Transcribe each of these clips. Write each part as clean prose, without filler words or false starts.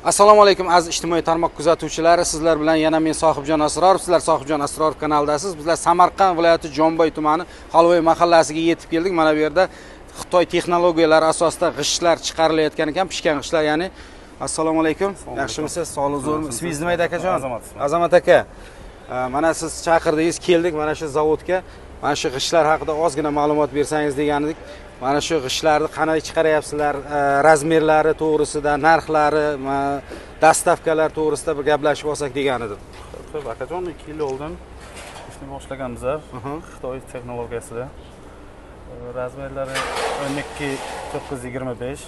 Assalomu alaykum aziz ijtimoiy tarmoq kuzatuvchilari, sizlar bilan yana men Sohibjon Asrorov. Sizlar Sohibjon Asrorov kanalidasiz. Bizlar Samarqand viloyati Jomboy tumani Xalvoy mahallasiga yetib keldik. Mana bu yerda Xitoy texnologiyalari asosida g'ishtlar chiqarilayotgan ekan, pishgan g'ishtlar, ya'ni. Assalomu alaykum. Yaxshimisiz? Sog'lik zo'rmi? Ismingiz nima edi akajon? Azamat aka. Mana siz chaqirdingiz, keldik mana shu zavodga. Mana shu g'ishtlar haqida ozgina ma'lumot bersangiz degandik. Mana shu g'ishtlarni qanday chiqaryapsizlar, razmerlari to'g'risida, narxlari, dastavkalar to'g'risida bir gaplashib olsak degan edim. Xo'p, akajon 2 yil oldin ishni boshlaganmiz Xitoy texnologiyasida. Razmerlari 12925,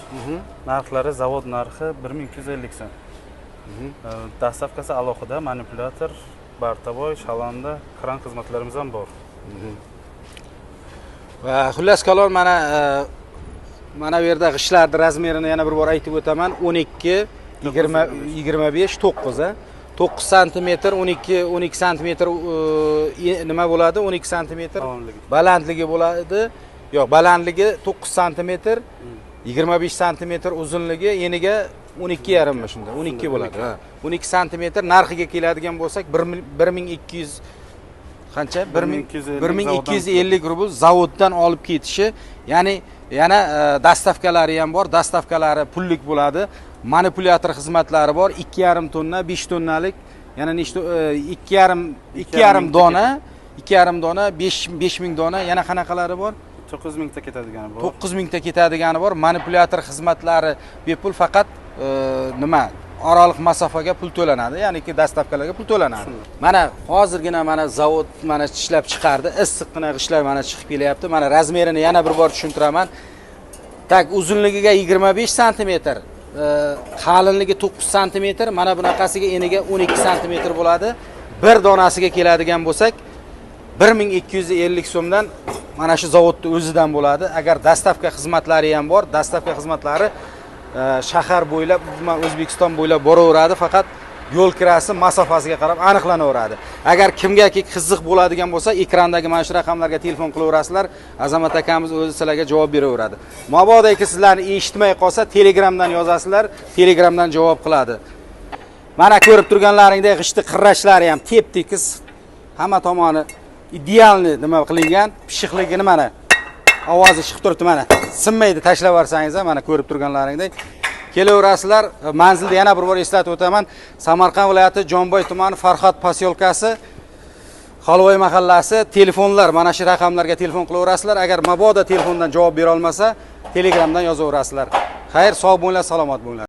narxlari zavod narxi 1250 so'm. Dastavkasi alohida, manipulyator, bartavoy, shalonda, kran xizmatlarimiz ham bor. Va xullas kalon mana bu yerda g'ishtlarning razmerini yana bir bor aytib o'taman. 12, 20, 25, 9 a. 9 sm, 12 sm nima bo'ladi? 12 sm balandligi bo'ladi. Yo'q, balandligi 9 sm, 25 sm uzunligi, eniga 12,5 mi shunda? 12 bo'ladi. 12 sm narxiga keladigan bo'lsak 1200 qancha? 1250 rubl zavoddan olib ketishi, ya'ni yana dastavkalari ham bor. Dastavkalari pullik bo'ladi. Manipulyator xizmatlari bor. 2,5 tonna, 5 tonnalik, yana nechta 2,5 dona, 5000 dona, yana qanaqalari bor? 9000 ta ketadigani bor. 9000 ta ketadigani bor. Manipulyator xizmatlari bepul, faqat nima? Oraliq masofaga pul to'lanadi, ya'niki dastavkalarga pul to'lanadi. Mana hozirgina mana zavod mana ishlab chiqardi. Issiqqina g'ishtlar mana chiqib kelyapti. Mana razmerini yana bir bor tushuntiraman. Tak uzunligiga 25 sm, qalinligi 9 sm, mana bunaqasiga eniga 12 sm bo'ladi. Bir donasiga keladigan bo'lsak 1250 so'mdan mana shu zavodning o'zidan bo'ladi. Agar dastavka xizmatlari ham bor, dastavka xizmatlari shahar bo'ylab, O'zbekiston bo'ylab boraveradi, faqat yo'l kirasi masofasiga qarab aniqlanaveradi. Agar kimgaki qiziq bo'ladigan bo'lsa, ekrandagi mana shu raqamlarga telefon qilaverasizlar, Azamat akamiz o'zi sizlarga javob beraveradi. Mabodoki sizlarni eshitmay qolsa, Telegramdan yozasizlar, Telegramdan javob qiladi. Mana ko'rib turganlaringdek g'ishti qirrashlari ham tep-tekis, hamma tomoni idealni nima qilingan, pishiqligini mana ovozi chiqib turibdi, mana sinmaydi, tashlab yuborsangiz ham mana ko'rib turganlaringdek kelaverasizlar. Manzilni yana bir bor eslatib o'taman. Samarqand viloyati Jomboy tumani Farhod posyolkasi, Xalvoy mahallasi. Telefonlar mana shu raqamlarga telefon qilaverasizlar. Agar mabodo telefondan javob bera olmasa, Telegramdan yozaverasizlar. Xayr, sog' bo'linglar, salomat bo'linglar.